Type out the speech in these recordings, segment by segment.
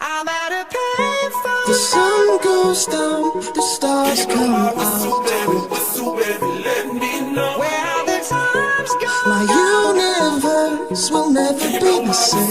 I'm at a payphone. The sun goes down, the stars come out. Let me know where the times go. My universe will never be the same.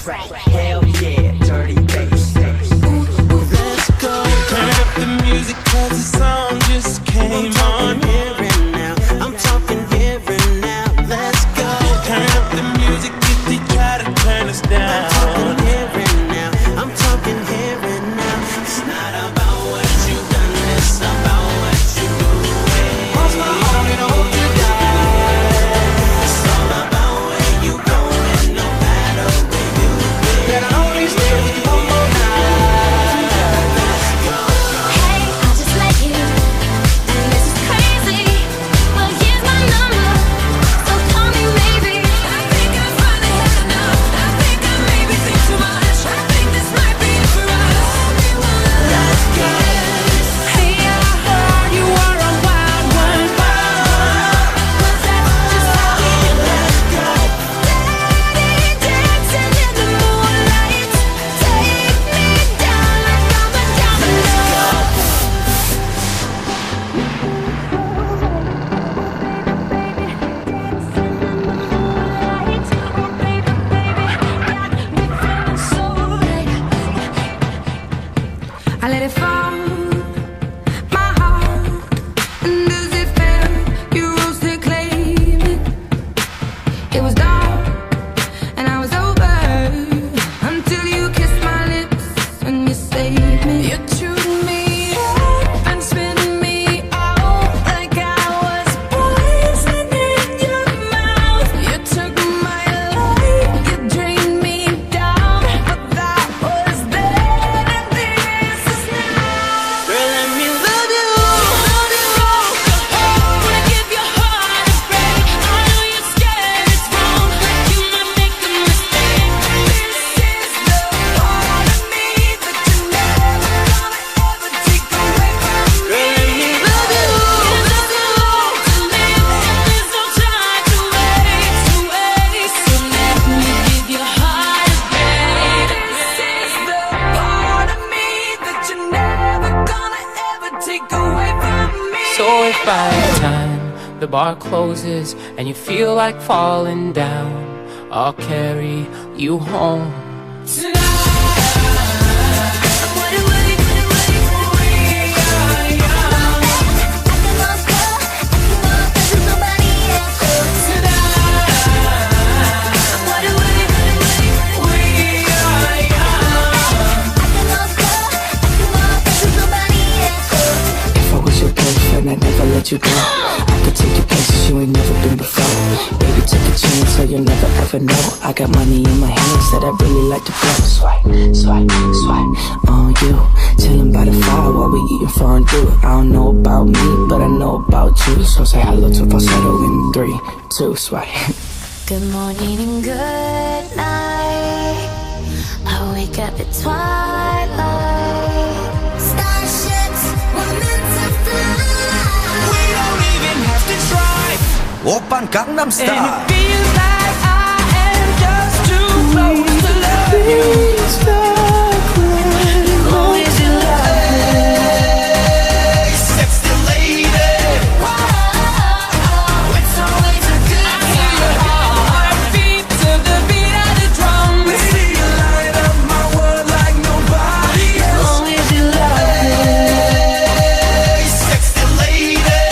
Hell yeah, dirty bass. Let's go. Turn up the music 'cause the song just came on. Here and now, I'm talking here and now. Let's go. Turn up the music if they try to turn us down. I'm talking here and now, I'm talking here and now. It's not about what you've done, it's about what you do. Cross my heart and hope you die. It's all about where you going, no matter where you been. That I only stay with you one more night. Let's go. Hey, I just met you, and this is crazy. Well, here's my number, so call me maybe. I think I've finally had enough. I think I maybe think too much. I think this might be it for us. Let's go. Hey, I heard you were a wild one. Was that just how it Let's go. Daddy dancing in the moonlight? Take me down like I'm a domino. I let it fall, my heart, and as it fell, you rose to claim it. It was dark, and I was over, until you kissed my lips and you saved me. You chewed me up and spit me out like I was poison in your mouth. You took my life, you drained me down, but that was then and this is now. Girl, let me love you. Wanna give your heart a break. I know you're scared it's wrong, like you might make a mistake. This is the part of me that you're never gonna ever take away from me. Girl, let me love you. There's no time to live, and there's no time to waste. So let me give your heart a break. This is the part of me that you're never gonna ever take away from me. So if by the time the bar closes and you feel like falling down, I'll carry you home. If I was your boyfriend, I'd never let you go. I could take you places you ain't never been before. Baby, take a chance so you'll never ever know. I got money in my hands that I really like to blow. Swipe, swipe, swipe on you. Chilling by the fire while we eating fondue. I don't know about me, but I know about you. So say hello to falsetto in 3, 2, swipe. Good morning and good night. I wake up at twilight. Starships were meant to fly. We don't even have to try. Oppan Gangnam And Style. it feels like I am just too close to love you. Long as you love Hey, sexy lady. it's always a good time. Heartbeat to the beat of the drum. Baby, you light up my world like nobody else. Long as you love Hey, sexy lady.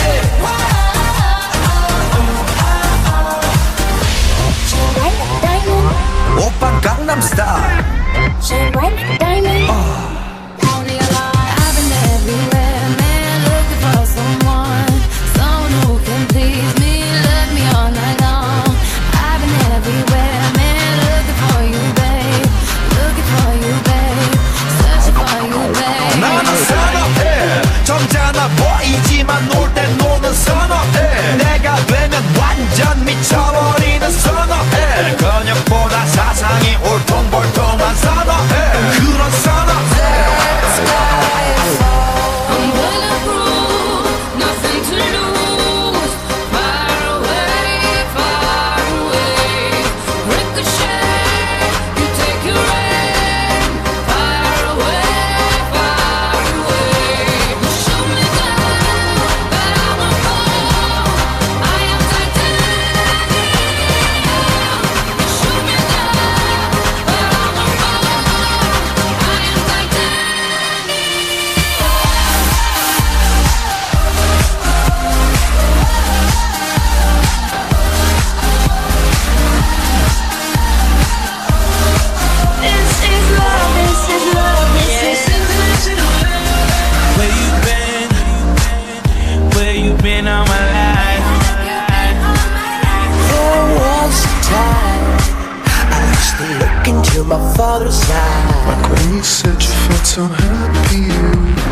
my father's side. Like when you said you felt so happy you